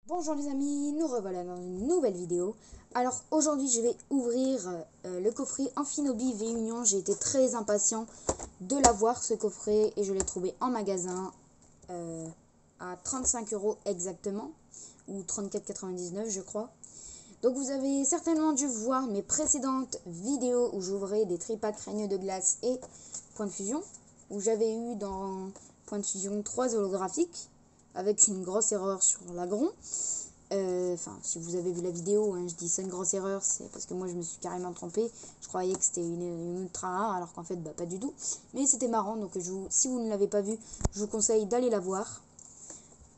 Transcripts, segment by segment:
Bonjour les amis, nous revoilà dans une nouvelle vidéo. Alors aujourd'hui je vais ouvrir le coffret Amphinobi V-Union. J'ai été très impatient de l'avoir ce coffret et je l'ai trouvé en magasin à 35 € exactement, ou 34,99 je crois. Donc vous avez certainement dû voir mes précédentes vidéos où j'ouvrais des tripacks Règne de glace et Point de fusion, où j'avais eu dans Point de fusion 3 holographiques avec une grosse erreur sur l'agron. Enfin, si vous avez vu la vidéo, hein, je dis c'est une grosse erreur, c'est parce que moi je me suis carrément trompée. Je croyais que c'était une ultra rare, alors qu'en fait, bah, pas du tout. Mais c'était marrant, donc si vous ne l'avez pas vu, je vous conseille d'aller la voir.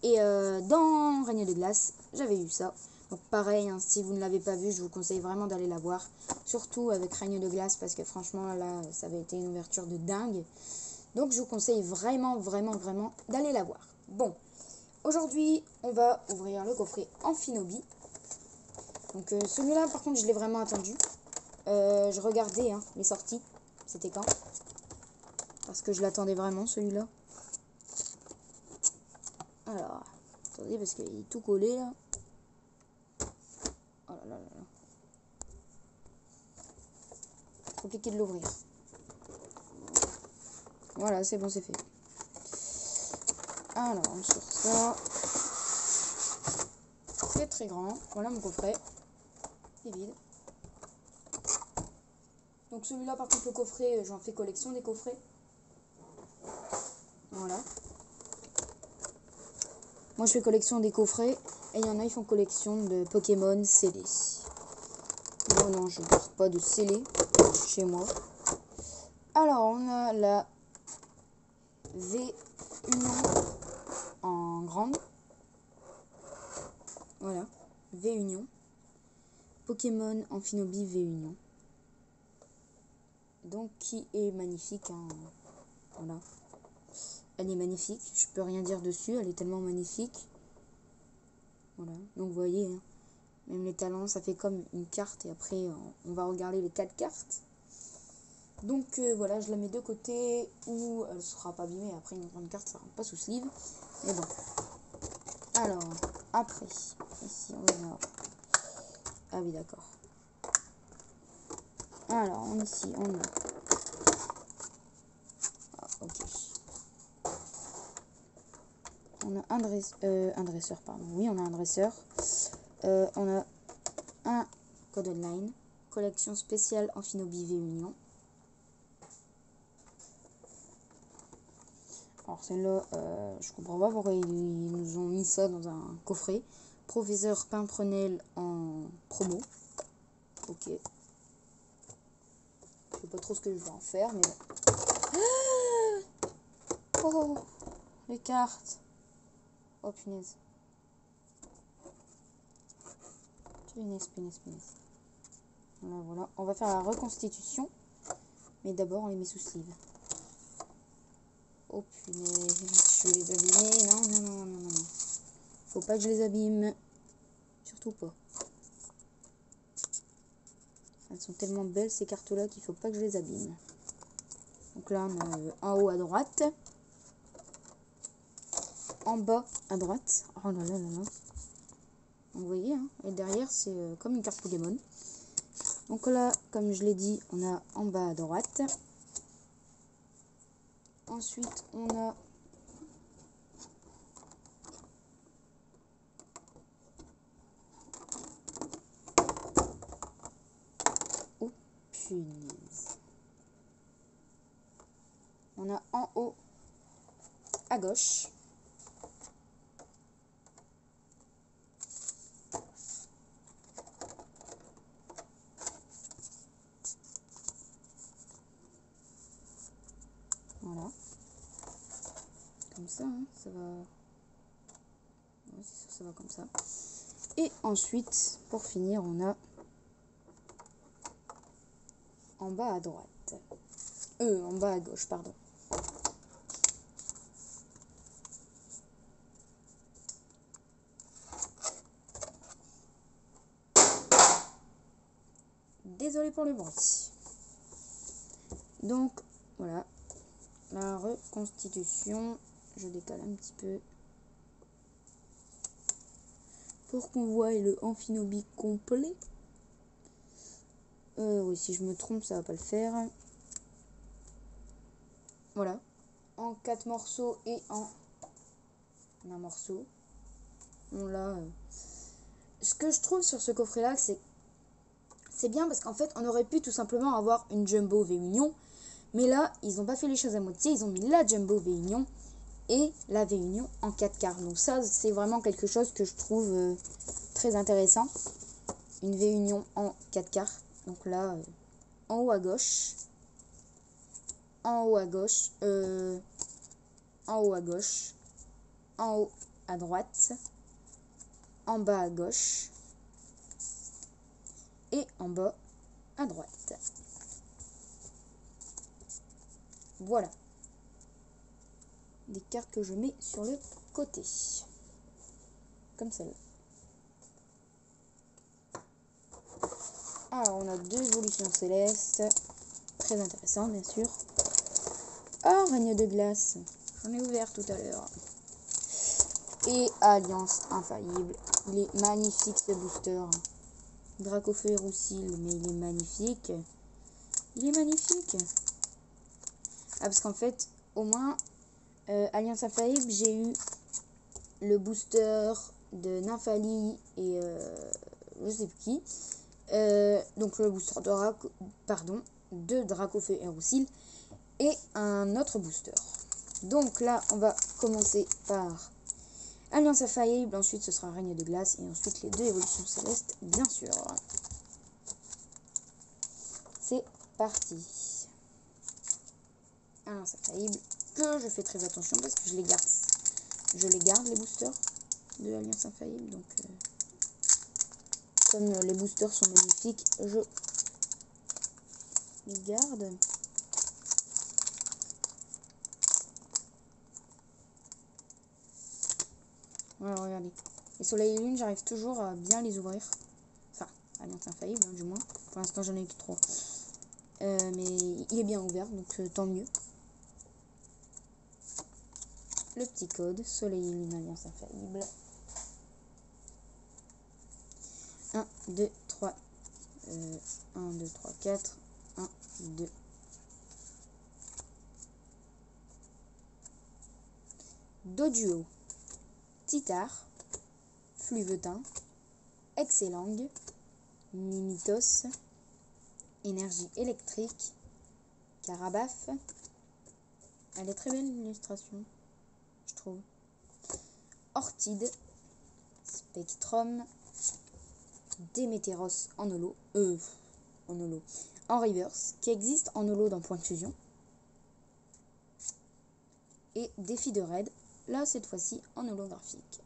Et dans Règne de glace, j'avais eu ça. Donc pareil, hein, si vous ne l'avez pas vu, je vous conseille vraiment d'aller la voir. Surtout avec Règne de glace, parce que franchement, là, ça avait été une ouverture de dingue. Donc je vous conseille vraiment d'aller la voir. Bon, aujourd'hui, on va ouvrir le coffret Amphinobi. Donc celui-là, par contre, je l'ai vraiment attendu. Je regardais hein, les sorties. C'était quand? Parce que je l'attendais vraiment, celui-là. Alors, attendez, parce qu'il est tout collé, là. Oh là là là là. Compliqué de l'ouvrir. Voilà, c'est bon, c'est fait. Alors, on sort ça. C'est très grand. Voilà mon coffret. C'est vide. Donc celui-là, par contre, le coffret, j'en fais collection des coffrets. Voilà. Moi, je fais collection des coffrets. Et il y en a, ils font collection de Pokémon scellés. Moi, non, je ne garde pas de scellés chez moi. Alors, on a la V-Union en grande. Voilà, V-Union. Pokémon Amphinobi V-Union. Donc, qui est magnifique. Hein. Voilà. Elle est magnifique. Je peux rien dire dessus. Elle est tellement magnifique. Voilà. Donc, vous voyez, hein, même les talents, ça fait comme une carte. Et après, on va regarder les 4 cartes. Donc, voilà, je la mets de côté où elle ne sera pas abîmée. Après, une grande carte, ça rentre pas sous sleeve. Mais bon. Alors, après, ici, on a... Ah oui, d'accord. Alors, ici, on a... Ah, ok. On a un dresseur, pardon. Oui, on a un dresseur. On a un code online. Collection spéciale Amphinobi V-Union. Alors celle-là, je comprends pas pourquoi ils nous ont mis ça dans un coffret. Professeur Pimprenel en promo. Ok. Je sais pas trop ce que je vais en faire, mais bon. Oh, les cartes. Oh punaise. Punaise. Voilà, voilà. On va faire la reconstitution. Mais d'abord, on les met sous sleeve. Oh punaise, je vais les abîmer. Non. Faut pas que je les abîme. Surtout pas. Elles sont tellement belles ces cartes-là qu'il faut pas que je les abîme. Donc là, on a en haut à droite. En bas à droite. Oh là là. Vous voyez, hein, et derrière, c'est comme une carte Pokémon. Donc là, comme je l'ai dit, on a en bas à droite. Ensuite, on a oh, punaise. On a en haut à gauche. Voilà. Comme ça, hein, ça va... Ouais, c'est sûr, ça va comme ça. Et ensuite, pour finir, on a en bas à droite. En bas à gauche, pardon. Désolé pour le bruit. Donc, voilà. La reconstitution. Je décale un petit peu. pour qu'on voie le Amphinobi complet. Oui, si je me trompe, ça va pas le faire. Voilà. En 4 morceaux et en un morceau. Bon, là, ce que je trouve sur ce coffret-là, c'est bien parce qu'en fait, on aurait pu tout simplement avoir une Jumbo V-Union. Mais là, ils n'ont pas fait les choses à moitié. Ils ont mis la Jumbo V-Union et la V-Union en 4 cartes. Donc ça, c'est vraiment quelque chose que je trouve très intéressant. Une V-Union en 4 cartes. Donc là, en haut à gauche. En haut à gauche. En haut à gauche. En haut à droite. En bas à gauche. Et en bas à droite. Voilà. Des cartes que je mets sur le côté. Comme celle-là. Alors, on a 2 évolutions célestes. Très intéressant, bien sûr. Oh, règne de glace. J'en ai ouvert tout à l'heure. Et Alliance infaillible. Il est magnifique ce booster. Dracofeu et Roussil, mais il est magnifique. Il est magnifique. Ah, parce qu'en fait, au moins, Alliance infaillible, j'ai eu le booster de Nymphalie et je sais plus qui. Donc le booster de Dracofeu et Roussil et un autre booster. Donc là, on va commencer par Alliance infaillible, ensuite ce sera Règne de glace et ensuite les 2 évolutions célestes, bien sûr. C'est parti. Alliance infaillible, que je fais très attention parce que je les garde les boosters de l'Alliance infaillible. Donc comme les boosters sont magnifiques, je les garde. Voilà, regardez. Les soleils et lunes, j'arrive toujours à bien les ouvrir. Enfin, Alliance infaillible, hein, du moins. Pour l'instant, j'en ai eu que 3. Mais il est bien ouvert, donc tant mieux. Le petit code, soleil et lune, Alliance infaillible. 1, 2, 3. 1, 2, 3, 4. 1, 2. Doduo. Titar. Fluvetin. Excellang. Mimitos. Énergie électrique. Carabaf. Elle est très belle l'illustration, je trouve. Orchide. Spectrum. Démétéros en holo. En reverse. Qui existe en holo dans Point de Fusion. Et Défi de raid. Là, cette fois-ci, en holographique.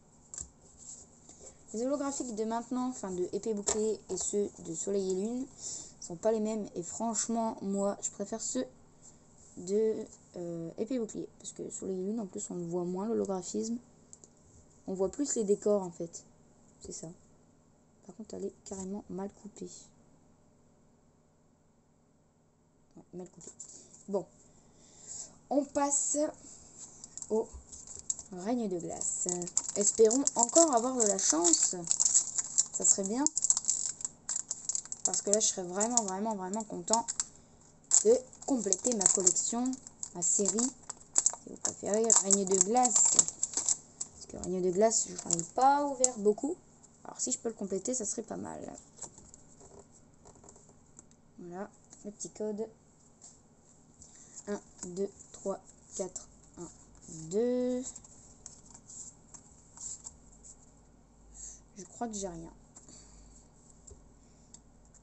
Les holographiques de maintenant, enfin de épée bouclier et ceux de soleil et lune, sont pas les mêmes. Et franchement, moi, je préfère ceux de épée bouclier. Parce que soleil et lune, en plus, on le voit moins, l'holographisme. On voit plus les décors, en fait. C'est ça. Par contre, elle est carrément mal coupée. Ouais, mal coupée. Bon. On passe au règne de glace. Espérons encore avoir de la chance. Ça serait bien. Parce que là, je serais vraiment content de compléter ma collection, ma série. Si vous préférez, règne de glace. Parce que règne de glace, je n'en ai pas ouvert beaucoup. Alors, si je peux le compléter, ça serait pas mal. Voilà, le petit code. 1, 2, 3, 4, 1, 2. Je crois que j'ai rien.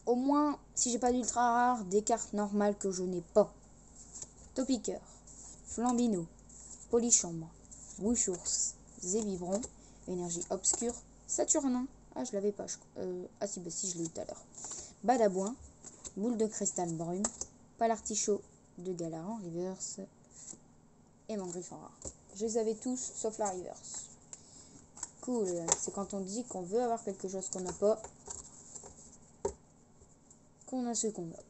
Au moins, si j'ai pas d'ultra rare, des cartes normales que je n'ai pas. Topiqueur, Flambino, Polychambre, Wouchours, Zébivron, Énergie Obscure, Saturnin. Ah, je l'avais pas. Ah si, bah si, je l'ai eu tout à l'heure. Badabouin, Boule de Cristal Brume, Palartichaut de Galar en reverse et Mangriffe en rare. Je les avais tous, sauf la reverse. Cool, c'est quand on dit qu'on veut avoir quelque chose qu'on n'a pas, qu'on a ce qu'on a.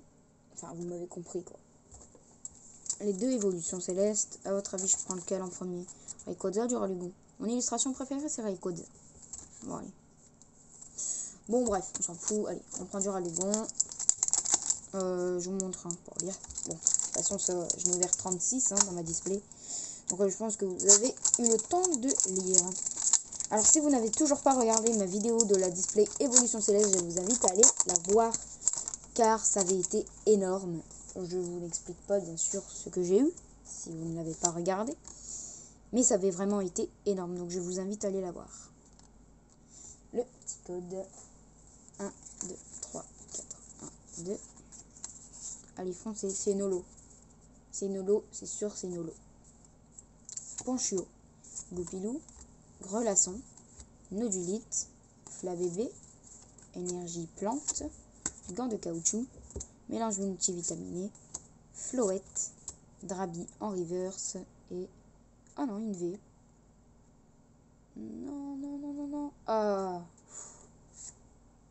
Enfin, vous m'avez compris, quoi. Les 2 évolutions célestes, à votre avis, je prends lequel en premier? Rayquaza du Ralugon. Mon illustration préférée, c'est Rayquaza. Bon, allez. Bon, bref, on s'en fout. Allez, on prend du Rallugon. Je vous montre pour lire. Bon, de toute façon, ça, je n'ai ouvert 36 dans ma display. Donc, je pense que vous avez eu le temps de lire. Alors, si vous n'avez toujours pas regardé ma vidéo de la display Évolution Céleste, je vous invite à aller la voir. Car ça avait été énorme. Je ne vous explique pas, bien sûr, ce que j'ai eu. Si vous ne l'avez pas regardé. Mais ça avait vraiment été énorme. Donc, je vous invite à aller la voir. Le petit code 1, 2, 3, 4, 1, 2. Allez, foncez, c'est Nolo. C'est Nolo, c'est sûr, c'est Nolo. Ponchio, Goupilou, Grelasson, Nodulite, Flabébé, Énergie Plante, Gants de caoutchouc, Mélange multivitaminé, Floette, Drabi en reverse et... Ah non, une V. Non, non, non, non, non. Ah,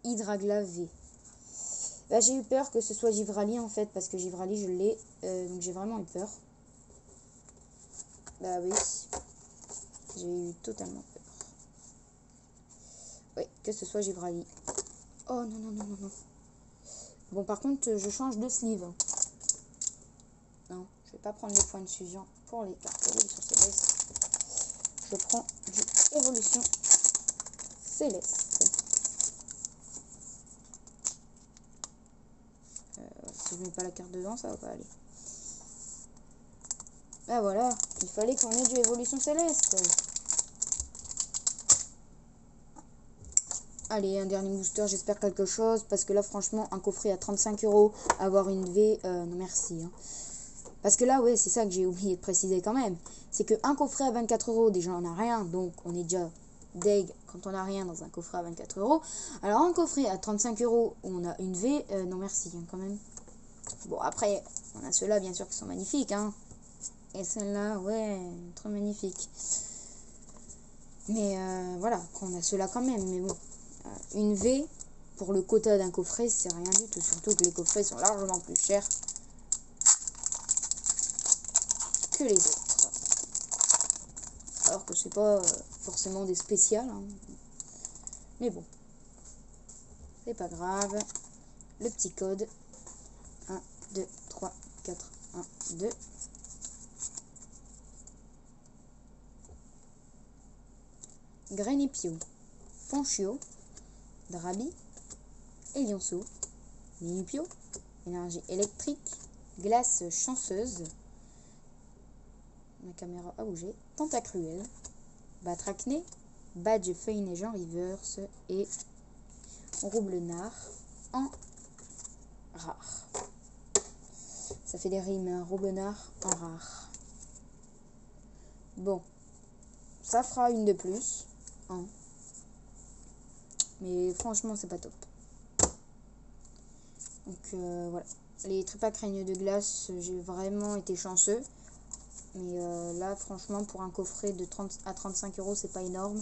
Hydragla V. Bah, j'ai eu peur que ce soit Givrali en fait, parce que Givrali je l'ai, donc j'ai vraiment eu peur. Bah oui, j'ai eu totalement peur. Oui, que ce soit Givrali. Oh non, non, non, non, non. Bon, par contre, je change de sleeve. Non, je vais pas prendre les points de fusion pour les cartes Évolution Céleste. Je prends du Évolution Céleste. Si je mets pas la carte dedans, ça va pas aller. Bah voilà, il fallait qu'on ait du Évolution Céleste. Allez, un dernier booster, j'espère quelque chose. Parce que là, franchement, un coffret à 35 €, avoir une V, non merci. Parce que là, ouais, c'est ça que j'ai oublié de préciser quand même. C'est qu'un coffret à 24 €, déjà, on n'a rien. Donc, on est déjà deg quand on n'a rien dans un coffret à 24 €. Alors, un coffret à 35 € où on a une V, non merci, quand même. Bon, après, on a ceux-là, bien sûr, qui sont magnifiques, Et celle-là, ouais, trop magnifique. Mais voilà, après, on a ceux-là quand même. Mais bon, une V, pour le quota d'un coffret, c'est rien du tout. Surtout que les coffrets sont largement plus chers que les autres. Alors que c'est pas forcément des spéciales. Mais bon, c'est pas grave. Le petit code 1, 2, 3, 4, 1, 2. Grenipio, Ponchio, Drabi, Elionceau, Ninupio, Énergie électrique, Glace chanceuse, ma caméra a bougé, Tentacruel, Batracné, Badge feuille neige en reverse et Roublenard en rare. Ça fait des rimes, Roublenard en rare. Bon, ça fera une de plus. Mais franchement, c'est pas top. Donc voilà. Les tripacs règnes de glace, j'ai vraiment été chanceux. Mais là, franchement, pour un coffret de 30 à 35 €, c'est pas énorme.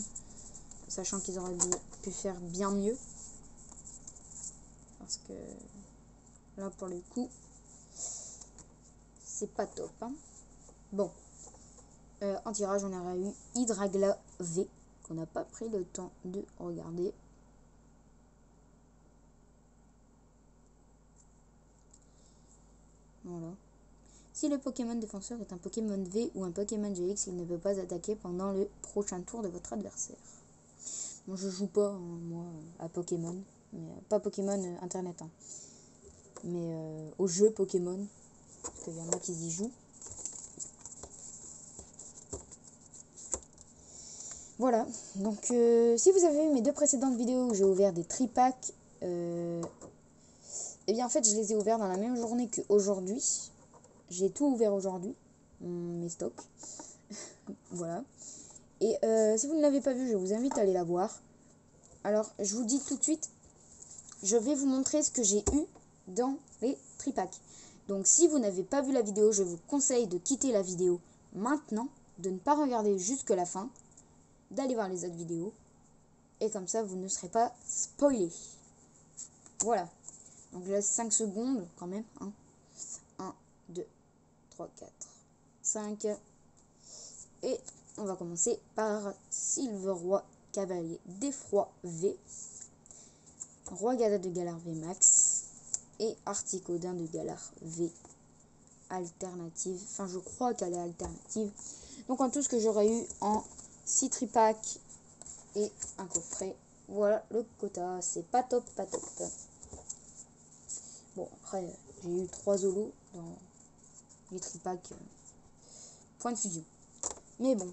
Sachant qu'ils auraient pu faire bien mieux. Parce que là, pour le coup, c'est pas top. Bon. En tirage, on aurait eu Hydragla V, qu'on n'a pas pris le temps de regarder. Voilà. Si le Pokémon défenseur est un Pokémon V ou un Pokémon GX, il ne peut pas attaquer pendant le prochain tour de votre adversaire. Bon, je joue pas, moi, à Pokémon. Mais, pas Pokémon Internet. Mais au jeu Pokémon. Parce qu'il y en a qui y jouent. Voilà. Donc, si vous avez vu mes deux précédentes vidéos où j'ai ouvert des tripacks, eh bien, en fait, je les ai ouverts dans la même journée qu'aujourd'hui. J'ai tout ouvert aujourd'hui, mes stocks. Voilà. Et si vous ne l'avez pas vu, je vous invite à aller la voir. Alors, je vous dis tout de suite, je vais vous montrer ce que j'ai eu dans les tripacks. Donc, si vous n'avez pas vu la vidéo, je vous conseille de quitter la vidéo maintenant, de ne pas regarder jusque la fin, d'aller voir les autres vidéos. Et comme ça, vous ne serez pas spoilés. Voilà. Donc, je laisse 5 secondes quand même. 1, 2, 3, 4, 5. Et on va commencer par Silveroy Cavalier d'Effroi V. Roi Gada de Galar V Max et Articodin de Galar V alternative. Enfin, je crois qu'elle est alternative. Donc en tout, ce que j'aurais eu en 6 tripack et un coffret. Voilà le quota. C'est pas top, pas top. Bon, après, j'ai eu 3 Zolos dans les tripack point de fusion. Mais bon,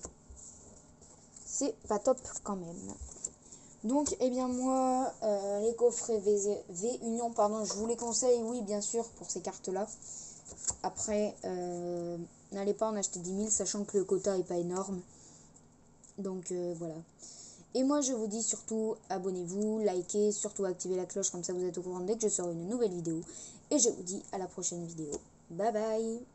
c'est pas top quand même. Donc, eh bien moi, les coffrets V Union, pardon, je vous les conseille, oui, bien sûr, pour ces cartes-là. Après, n'allez pas en acheter 10 000, sachant que le quota est pas énorme. Donc, voilà. Et moi, je vous dis surtout, abonnez-vous, likez, surtout activez la cloche, comme ça vous êtes au courant dès que je sors une nouvelle vidéo. Et je vous dis à la prochaine vidéo. Bye bye!